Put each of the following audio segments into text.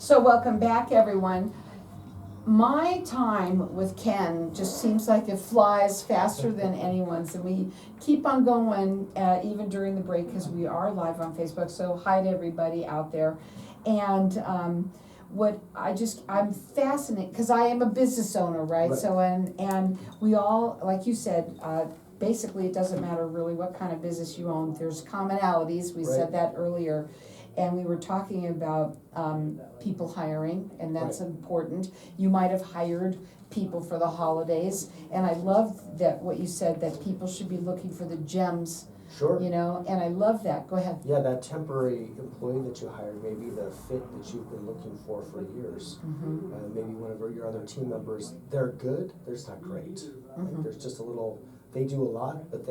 So welcome back, everyone. My time with Ken just seems like it flies faster than anyone's, and we keep on going even during the break because we are live on Facebook. So hi to everybody out there. And I'm fascinated because I am a business owner, right? Right. So and we all, like you said, basically it doesn't matter really what kind of business you own. There's commonalities. We said Right. that earlier. And we were talking about people hiring, and that's Right. important. You might have hired people for the holidays, and I love that what you said, that people should be looking for the gems, Sure. you know, and I love that. Go ahead. Yeah, that temporary employee that you hired may be the fit that you've been looking for years. Maybe one of your other team members, they're good, they're just not great. Like, there's just a little, they do a lot, but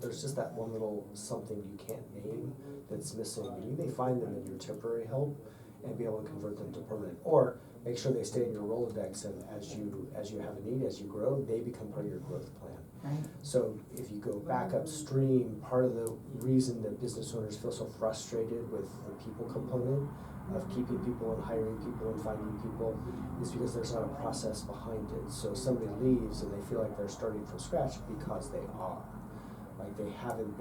there's just that one little something you can't name that's missing. And you may find them in your temporary help and be able to convert them to permanent. Or make sure they stay in your Rolodex, and as you have a need, as you grow, they become part of your growth plan. Right. So if you go back upstream, part of the reason that business owners feel so frustrated with the people component of keeping people and hiring people and finding people is because there's not a process behind it. So somebody leaves and they feel like they're starting from scratch because they are. Like they haven't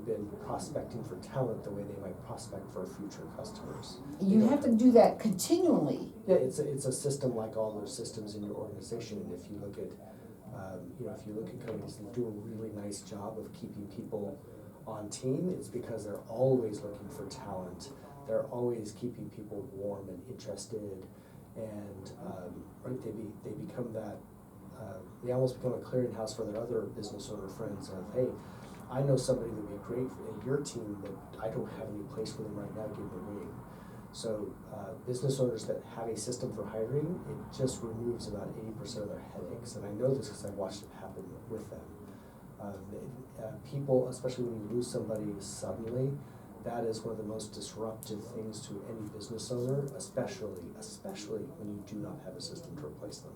been prospecting for talent the way they might prospect for future customers. You have to do that continually. Yeah, it's a system like all those systems in your organization. And if you look at companies that do a really nice job of keeping people on team, it's because they're always looking for talent. They're always keeping people warm and interested, and right, they become that. They almost become a clearinghouse for their other business owner friends of, hey, I know somebody that would be great in your team, but I don't have any place for them right now, give them a ring. So business owners that have a system for hiring, it just removes about 80% of their headaches. And I know this because I've watched it happen with them. People, especially when you lose somebody suddenly, that is one of the most disruptive things to any business owner, especially when you do not have a system to replace them.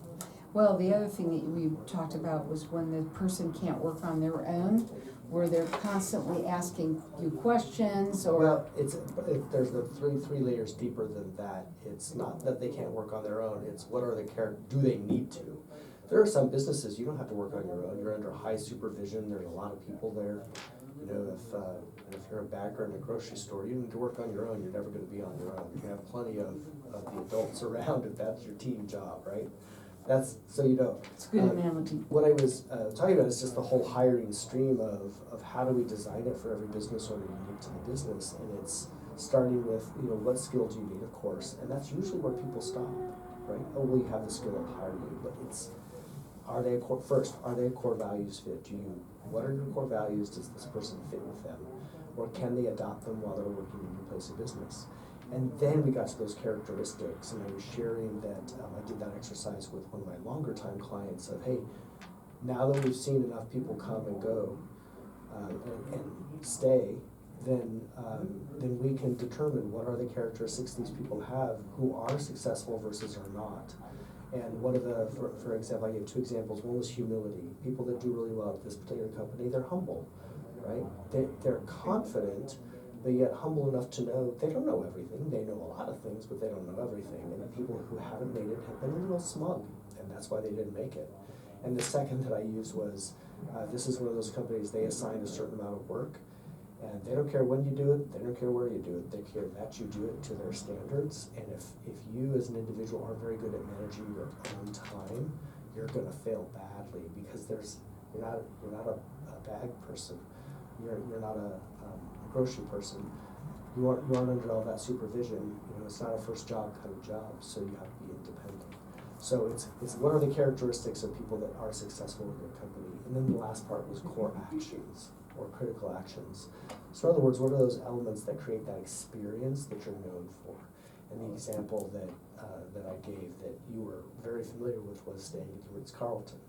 Well, the other thing that we talked about was when the person can't work on their own, where they're constantly asking you questions or. Well, there's the three layers deeper than that. It's not that they can't work on their own, it's what are the do they need to? There are some businesses you don't have to work on your own. You're under high supervision, there's a lot of people there. You know, if you're a bagger in a grocery store, you need to work on your own, you're never gonna be on your own. You have plenty of the adults around if that's your team job, right? That's, so you know. It's a good analogy. What I was talking about is just the whole hiring stream of how do we design it for every business owner unique to the business, and it's starting with, you know, what skill do you need, of course, and that's usually where people stop, right? Oh, well, you have the skill of hiring you, but it's, are they a core values fit? What are your core values? Does this person fit with them? Or can they adopt them while they're working in your place of business? And then we got to those characteristics, and I was sharing that I did that exercise with one of my longer time clients of, hey, now that we've seen enough people come and go and stay, then we can determine what are the characteristics these people have who are successful versus are not. And one of the, for example, I gave two examples. One was humility. People that do really well at this particular company, they're humble, right? They're confident, but yet humble enough to know they don't know everything. They know a lot of things, but they don't know everything. And the people who haven't made it have been a little smug, and that's why they didn't make it. And the second that I used was, this is one of those companies, they assign a certain amount of work, and they don't care when you do it, they don't care where you do it, they care that you do it to their standards. And if you as an individual aren't very good at managing your own time, you're gonna fail badly, because you're not a bag person, you're not a grocery person, you aren't under all that supervision. You know, it's not a first job kind of job, so you have to be independent. So it's what are the characteristics of people that are successful in your company? And then the last part was core actions or critical actions. So in other words, what are those elements that create that experience that you're known for? And the example that I gave that you were very familiar with was staying at the Ritz-Carlton,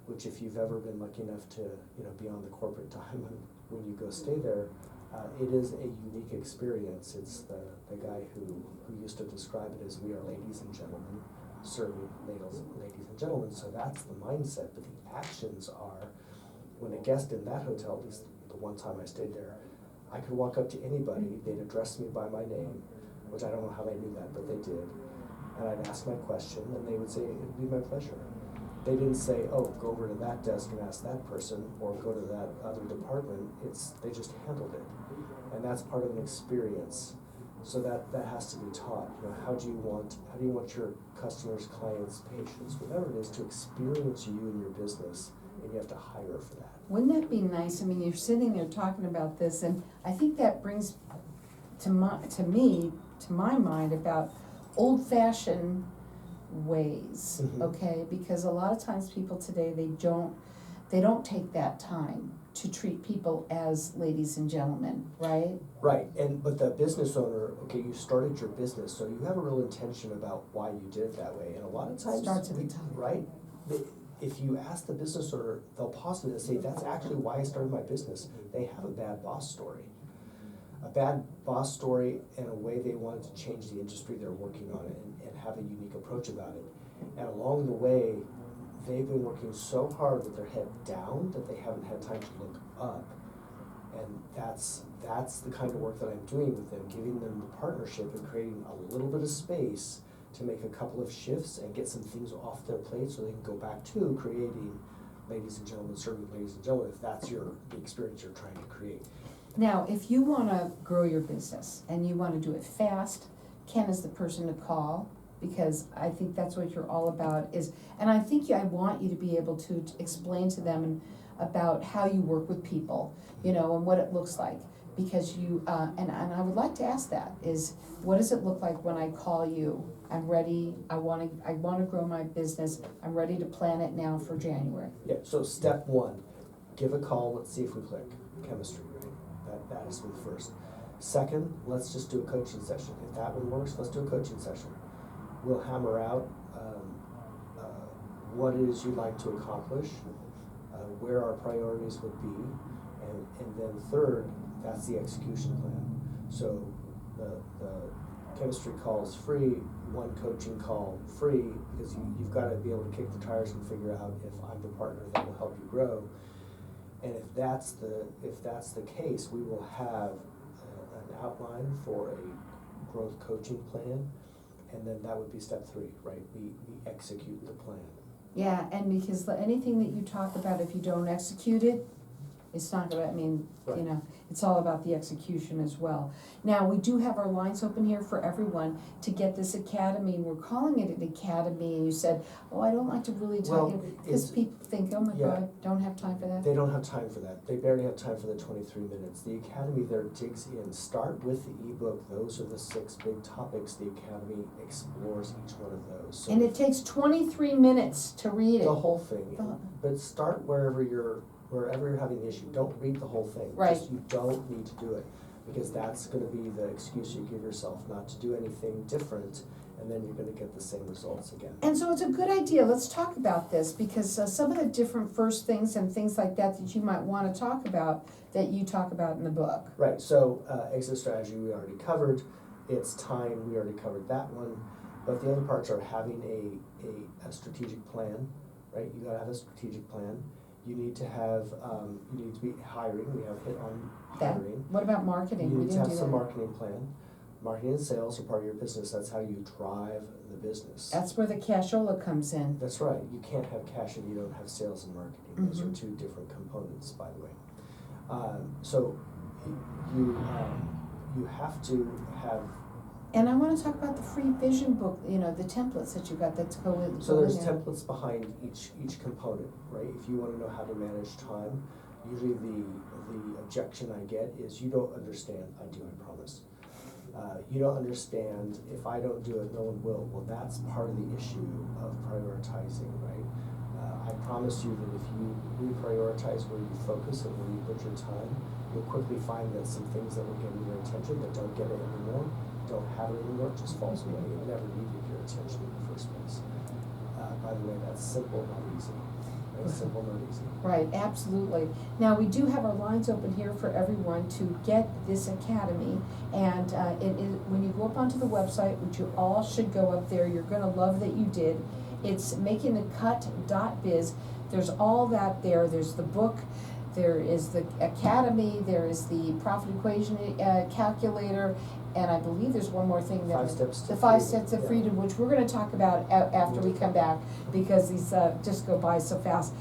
which if you've ever been lucky enough to, you know, be on the corporate diamond when you go stay there, it is a unique experience. It's the guy who used to describe it as, we are ladies and gentlemen, serving ladies and gentlemen. So that's the mindset, but the actions are, when a guest in that hotel, at least the one time I stayed there, I could walk up to anybody, they'd address me by my name, which I don't know how they knew that, but they did. And I'd ask my question, and they would say, it'd be my pleasure. They didn't say, oh, go over to that desk and ask that person, or go to that other department. They just handled it. And that's part of an experience. So that has to be taught. You know, how do you want your customers, clients, patients, whatever it is, to experience you and your business, and you have to hire for that. Wouldn't that be nice? I mean, you're sitting there talking about this, and I think that brings to my mind about old-fashioned ways, okay? Because a lot of times people today, they don't take that time to treat people as ladies and gentlemen, right? Right, but the business owner, okay, you started your business, so you have a real intention about why you did it that way, and a lot of times, Starts at the top. right? If you ask the business owner, they'll pause it and say, that's actually why I started my business. They have a bad boss story. A bad boss story and a way they wanted to change the industry they're working on it and have a unique approach about it. And along the way, they've been working so hard with their head down that they haven't had time to look up. And that's the kind of work that I'm doing with them, giving them the partnership and creating a little bit of space to make a couple of shifts and get some things off their plate so they can go back to creating ladies and gentlemen, serving ladies and gentlemen, if that's the experience you're trying to create. Now, if you wanna grow your business and you wanna do it fast, Ken is the person to call, because I think that's what you're all about and I think I want you to be able to explain to them about how you work with people, and what it looks like. Because you, and I would like to ask that, is what does it look like when I call you? I'm ready, I wanna grow my business, I'm ready to plan it now for January. Yeah, so step one, give a call, let's see if we click, chemistry, right? That has to be the first. Second, let's just do a coaching session. If that one works, let's do a coaching session. We'll hammer out what it is you'd like to accomplish, where our priorities would be, and then third, that's the execution plan. So the chemistry call is free, one coaching call free, because you've got to be able to kick the tires and figure out if I'm the partner that will help you grow. And if that's the case, we will have an outline for a growth coaching plan, and then that would be step three, right? We execute the plan. Yeah, and because anything that you talk about, if you don't execute it, it's not gonna, Right. it's all about the execution as well. Now, we do have our lines open here for everyone to get this academy, and we're calling it an academy, and you said, oh, I don't like to really tell Well, you, because people think, oh my yeah. God, don't have time for that. They don't have time for that. They barely have time for the 23 minutes. The Academy there digs in. Start with the ebook. Those are the 6 big topics. The Academy explores each one of those. So And it takes 23 minutes to read it. the whole thing. The- But start wherever you're having the issue. Don't read the whole thing. Right. Just, you don't need to do it, because that's gonna be the excuse you give yourself not to do anything different, and then you're gonna get the same results again. And so it's a good idea, let's talk about this, because some of the different first things and things like that you might wanna talk about, that you talk about in the book. Right, so exit strategy we already covered, it's time, we already covered that one, but the other parts are having a strategic plan, right? You gotta have a strategic plan. You need to have, you need to be hiring, we have hit on That. hiring. What about marketing? You We need to didn't have do some that. marketing plan. Marketing and sales are part of your business, that's how you drive the business. That's where the cashola comes in. That's right, you can't have cash if you don't have sales and marketing, those are Mhm. 2 different components, by the way. So you have to have, And I wanna talk about the free vision book, the templates that you got that's go in so there's there. templates behind each component, right? If you wanna know how to manage time, usually the objection I get is, you don't understand. I do, I promise. You don't understand, if I don't do it, no one will. Well, that's part of the issue of prioritizing, right? I promise you that if you reprioritize where you focus and where you put your time, you'll quickly find that some things that were getting your attention that don't get it anymore, don't have it anymore, it just falls away. It never needed your attention in the first place. By the way, that's simple, not easy. Right? Simple, not easy. Right, absolutely. Now, we do have our lines open here for everyone to get this academy, and it is, when you go up onto the website, which you all should go up there, you're gonna love that you did. It's makingthecut.biz. There's all that there. There's the book, there is the academy, there is the profit equation calculator, and I believe there's one more thing that. 5 steps to The 5 freedom, steps of yeah. freedom, which we're gonna talk about after we come back, because these, just go by so fast.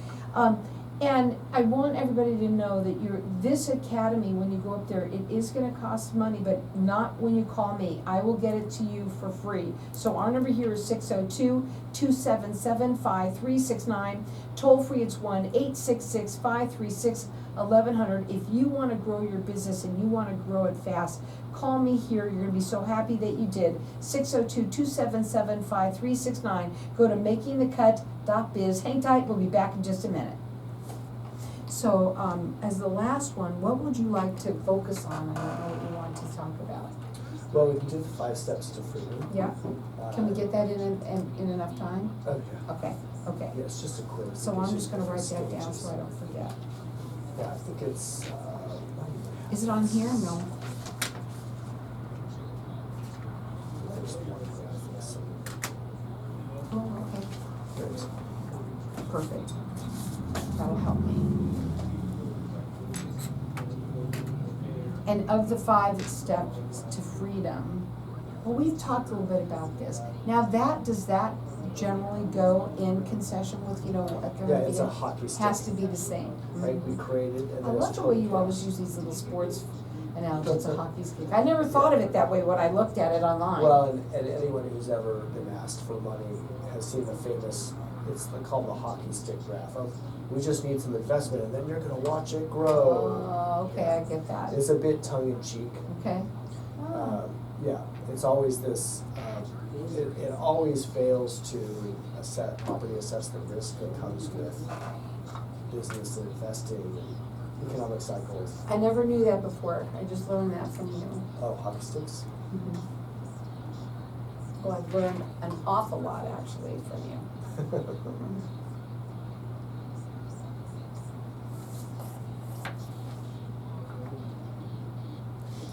And I want everybody to know that this academy, when you go up there, it is gonna cost money, but not when you call me. I will get it to you for free. So our number here is 602-277-5369. Toll free, it's 1-866-536-1100. If you wanna grow your business and you wanna grow it fast, call me here. You're gonna be so happy that you did. 602-277-5369. Go to makingthecut.biz. Hang tight, we'll be back in just a minute. So, as the last one, what would you like to focus on? I don't know what you want to talk about. Well, we can do the 5 steps to freedom. Yeah, can we get that in enough time? Okay. Okay, okay. Yeah, it's just a quiz. So I'm just gonna write that down Stages. so I don't forget. Yeah, I think it's, Is it on here? No. there's one, yeah, I think so. Oh, okay, There it is. perfect. That'll help me. And of the 5 steps to freedom, well, we've talked a little bit about this. Now does that generally go in concession with, Yeah, it's a hockey stick. Has to be the same. Right, we created, and I then love it's the way 20 you always use these little sports analogies, a hockey stick. I never thought of it that way when I looked at it online. Well, and anyone who's ever been asked for money has seen the famous, it's called the hockey stick graph of, we just need some investment and then you're gonna watch it grow. Oh, okay, I get that. It's a bit tongue in cheek. Okay. Oh. Yeah, it's always this, it always fails to properly assess the risk that comes with business and investing and economic cycles. I never knew that before. I just learned that from you. Oh, hockey sticks? Mhm. Well, I've learned an awful lot actually from you.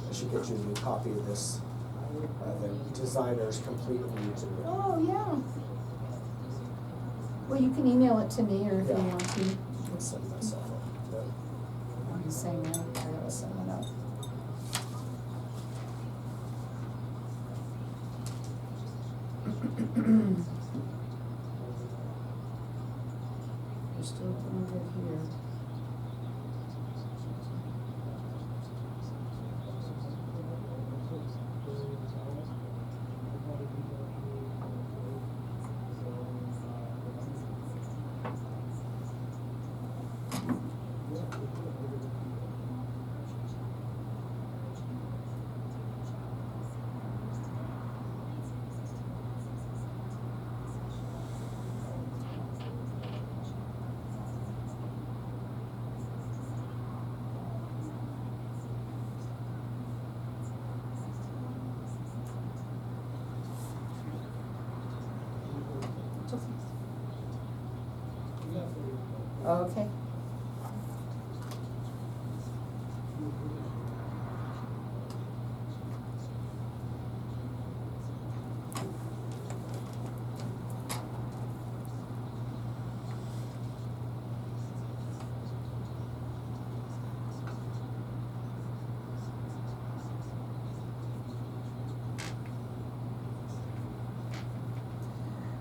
I should get you a new copy of this. The designer's complete read to it. Oh, yeah. Well, you can email it to me or if you Yeah. want to. I'll send myself up. I'm just saying that. I gotta send it up. You're still doing it here. Okay.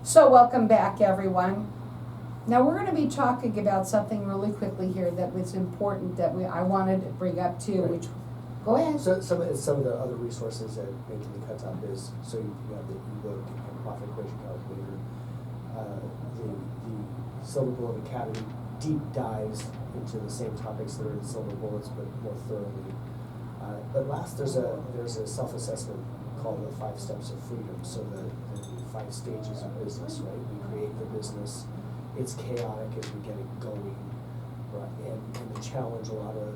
So welcome back, everyone. Now we're going to be talking about something really quickly here that was important that I wanted to bring up too, Right. which, go ahead. So some of the other resources that Making the Cut up is, so you have the ebook and profit equation calculator, the Silver Bullet Academy deep dives into the same topics that are in Silver Bullets but more thoroughly. But last there's a self-assessment called the 5 Steps of Freedom. So the 5 stages of business, right? We create the business. It's chaotic as we get it going, right? And the challenge a lot of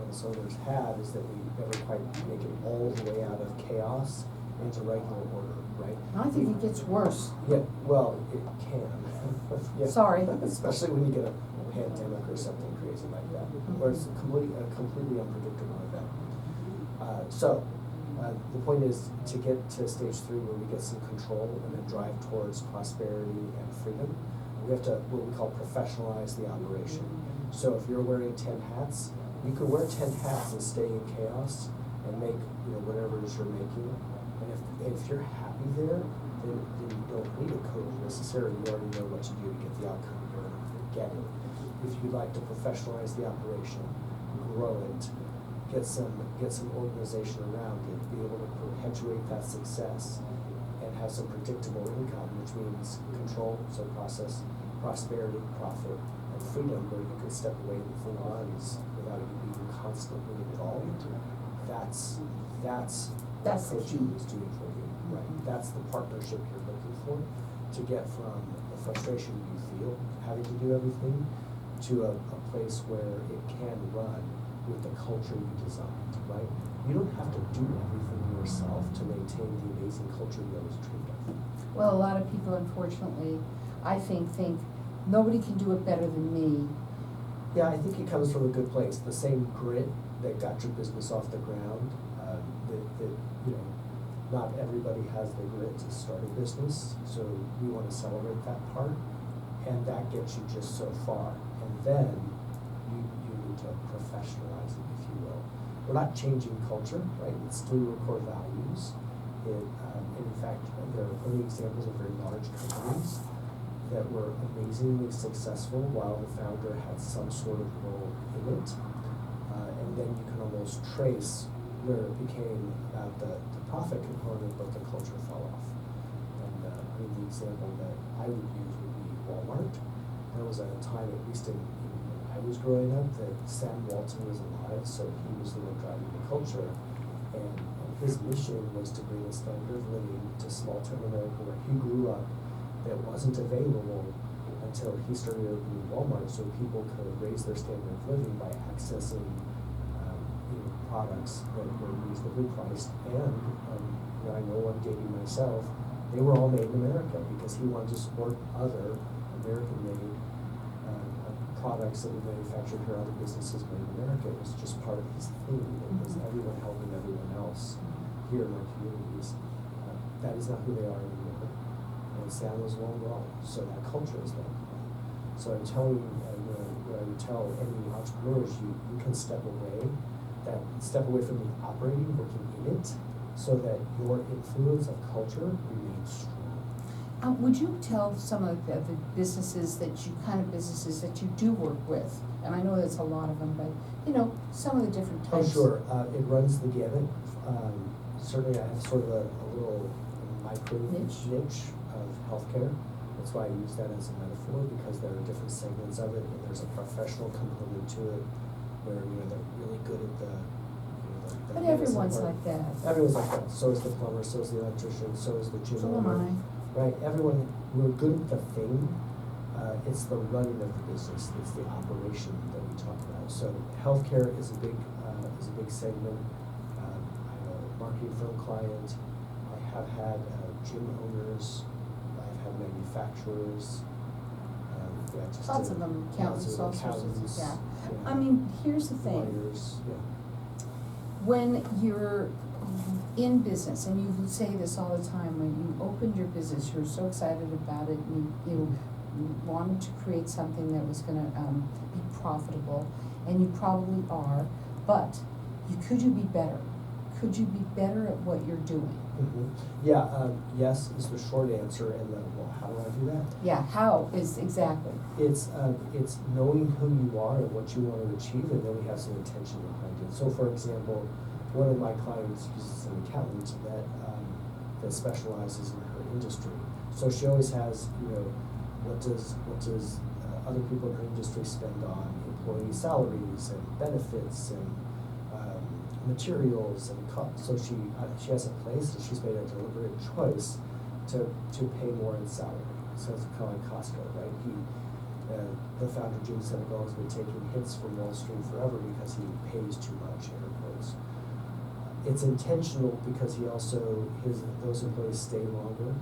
us owners have is that we never quite make it all the way out of chaos into regular order, right? I think it gets worse. Yeah, well, it can. Yeah. Sorry. Especially when you get a pandemic or something crazy like that, or it's a completely unpredictable event. The point is to get to stage 3 where we get some control and then drive towards prosperity and freedom. We have to, what we call, professionalize the operation. So if you're wearing 10 hats, you could wear 10 hats and stay in chaos and make, whatever it is you're making. And if you're happy there, then you don't need a coach necessarily. You already know what to do to get the outcome you're getting. If you'd like to professionalize the operation, grow it, get some organization around it, be able to perpetuate that success, and have some predictable income, which means control, so process, prosperity, profit, and freedom, where you can step away and the thing runs without you being constantly involved. That's what the coaching key. is doing for you. Right. That's the partnership you're looking for, to get from the frustration you feel having to do everything to a place where it can run with the culture you designed, right? You don't have to do everything yourself to maintain the amazing culture you always dreamed of. Well, a lot of people, unfortunately, I think nobody can do it better than me. Yeah, I think it comes from a good place. The same grit that got your business off the ground, not everybody has the grit to start a business, so we want to celebrate that part, and that gets you just so far. And then you need to professionalize it, if you will. We're not changing culture, right? It's still your core values. And in fact, there are early examples of very large companies that were amazingly successful while the founder had some sort of role in it. And then you can almost trace where it became about the profit component, but the culture fell off. And the example that I would use would be Walmart. There was a time, at least when I was growing up, that Sam Walton was alive, so he was the one driving the culture. And his mission was to bring a standard of living to small town America where he grew up that wasn't available until he started opening Walmart, so people could raise their standard of living by accessing products that were reasonably priced. And I know I'm dating myself, they were all made in America because he wanted to support other American-made products that were manufactured here, other businesses made in America. It was just part of his theme. It was everyone helping everyone else here in our communities. That is not who they are anymore. And Sam was long gone, so that culture is long gone. So I'm telling you, what I would tell any entrepreneurs, you can step away from the operating, working in it, so that your influence of culture remains strong. Would you tell some of the businesses that you do work with? And I know there's a lot of them, but some of the different types. Oh, sure. It runs the gamut. Certainly, I have sort of a little micro niche of healthcare. That's why I use that as a metaphor, because there are different segments of it, and there's a professional component to it, where they're really good at the But everyone's like that. Everyone's like that. So is the plumber, so is the electrician, so is the gym owner. So am I. Right? Everyone, we're good at the thing. It's the running of the business. It's the operation that we talk about. So healthcare is a big segment. I have a marketing firm client. I have had gym owners. I've had manufacturers. Lots of them, accountants, all sorts of, yeah. Yeah. I mean, here's the thing. Lawyers, yeah. When you're in business, and you say this all the time, when you opened your business, you were so excited about it, and you wanted to create something that was gonna be profitable, and you probably are, but could you be better? Could you be better at what you're doing? Mm-hmm. Yeah, yes is the short answer, and then, well, how do I do that? Yeah, how is exactly? It's knowing who you are and what you want to achieve, and then we have some intention behind it. So, for example, one of my clients is an accountant that specializes in her industry. So she always has, what does other people in her industry spend on employee salaries and benefits and materials and so she has a place, and she's made a deliberate choice to pay more in salary. So it's kind of like Costco, right? The founder Jim Senegal has been taking hits from Wall Street forever because he pays too much, air quotes. It's intentional because those employees stay longer.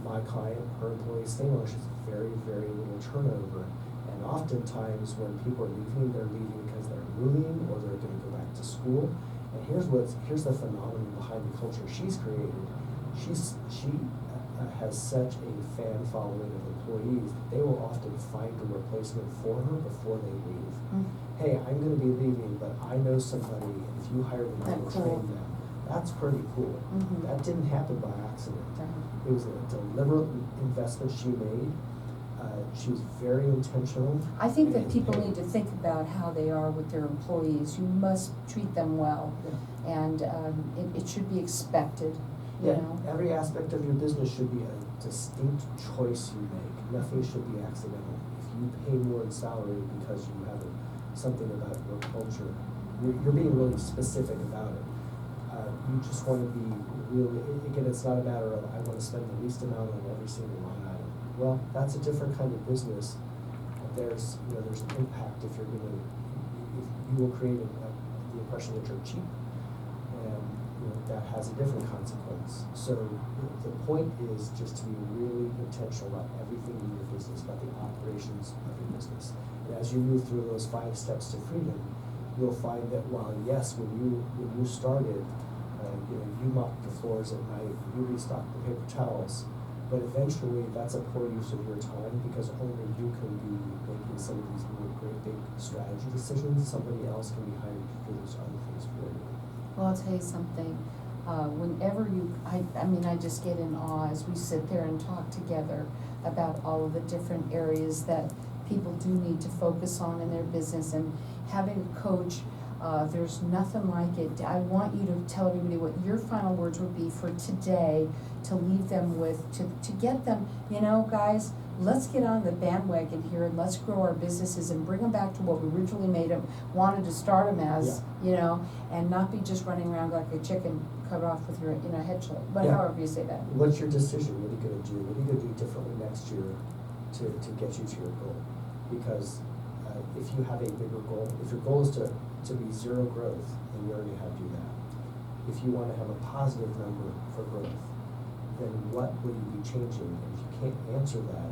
My client, her employees stay longer. She's very, very little turnover. And oftentimes when people are leaving, they're leaving because they're moving or they're going to go back to school. And here's the phenomenon behind the culture she's created. She has such a fan following of employees, they will often find a replacement for her before they leave. Mm. Hey, I'm gonna be leaving, but I know somebody, and if you hire them, I will That's cool. train them. That's pretty cool. Mhm. That didn't happen by accident. Uh-huh. It was a deliberate investment she made. She was very intentional. I think that and- people need to think about how they are with their employees. You must treat them well, Yeah. and it should be expected, you Yeah, know? every aspect of your business should be a distinct choice you make. Nothing should be accidental. If you pay more in salary because you have something about your culture, you're being really specific about it. You just want to be really, again, it's not a matter of, I want to spend the least amount on every single line item. Well, that's a different kind of business. There's an impact if you're going to, if you will create the impression that you're cheap, and that has a different consequence. So the point is just to be really intentional about everything in your business, about the operations of your business. And as you move through those 5 steps to freedom, you'll find that while yes, when you started, you mopped the floors at night, you restocked the paper towels, but eventually that's a poor use of your time, because only you can be making some of these really great big strategy decisions. Somebody else can be hired to do those other things for you. Well, I'll tell you something, whenever I mean, I just get in awe as we sit there and talk together about all of the different areas that people do need to focus on in their business, and having a coach, there's nothing like it. I want you to tell everybody what your final words would be for today, to leave them with, to get them, guys, let's get on the bandwagon here and let's grow our businesses and bring them back to what we originally wanted to start them as, and not be just running around like a chicken cut off with your, head shoulders, but Yeah. however you say that. What's your decision? What are you gonna do? What are you gonna do differently next year to get you to your goal? Because if you have a bigger goal, if your goal is to be zero growth, then you already have to do that. If you wanna have a positive number for growth, then what will you be changing? And if you can't answer that,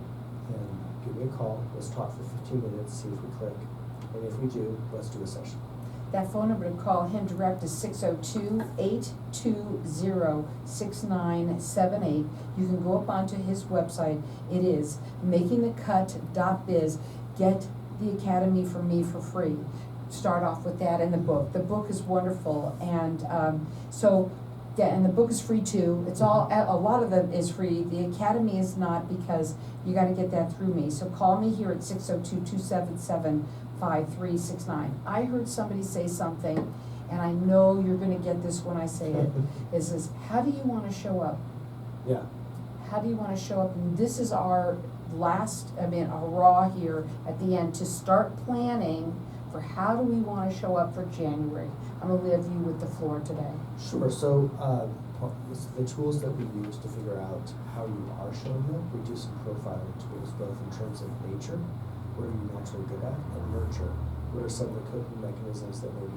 then give me a call, let's talk for 15 minutes, see if we click. And if we do, let's do a session. That phone number to call him direct is 602-820-6978. You can go up onto his website. It is makingthecut.biz. Get the Academy from me for free. Start off with that and the book. The book is wonderful, and and the book is free too. It's all, a lot of it is free. The Academy is not, because you gotta get that through me. So call me here at 602-277-5369. I heard somebody say something, and I know you're gonna get this when I say it, is how do you wanna show up? Yeah. How do you wanna show up? And this is our hurrah here at the end, to start planning for how do we wanna show up for January. I'm gonna leave you with the floor today. Sure. So the tools that we use to figure out how you are showing up, we do some profiling tools, both in terms of nature, what are you naturally good at, and nurture, what are some of the coping mechanisms that may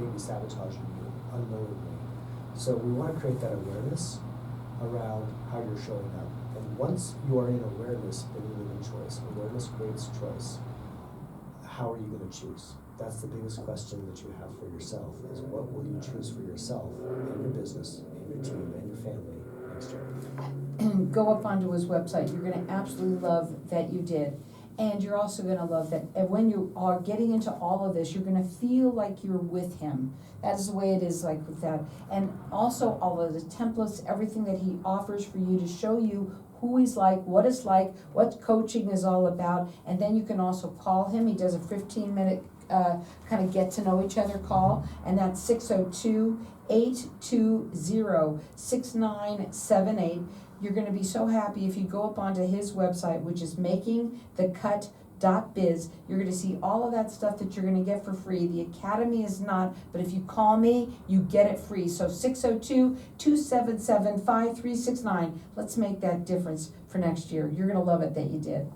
be sabotaging you unknowingly. So we want to create that awareness around how you're showing up. And once you are in awareness, then you live in choice. Awareness creates choice. How are you going to choose? That's the biggest question that you have for yourself, is what will you choose for yourself and your business and your team and your family next year? And go up onto his website. You're gonna absolutely love that you did. And you're also gonna love that, and when you are getting into all of this, you're gonna feel like you're with him. That is the way it is, like with that. And also all of the templates, everything that he offers for you to show you who he's like, what it's like, what coaching is all about. And then you can also call him. He does a 15-minute kind of get to know each other call, and that's 602-820-6978. You're going to be so happy if you go up onto his website, which is makingthecut.biz. You're going to see all of that stuff that you're going to get for free. The Academy is not, but if you call me, you get it free. So 602-277-5369. Let's make that difference for next year. You're going to love it that you did.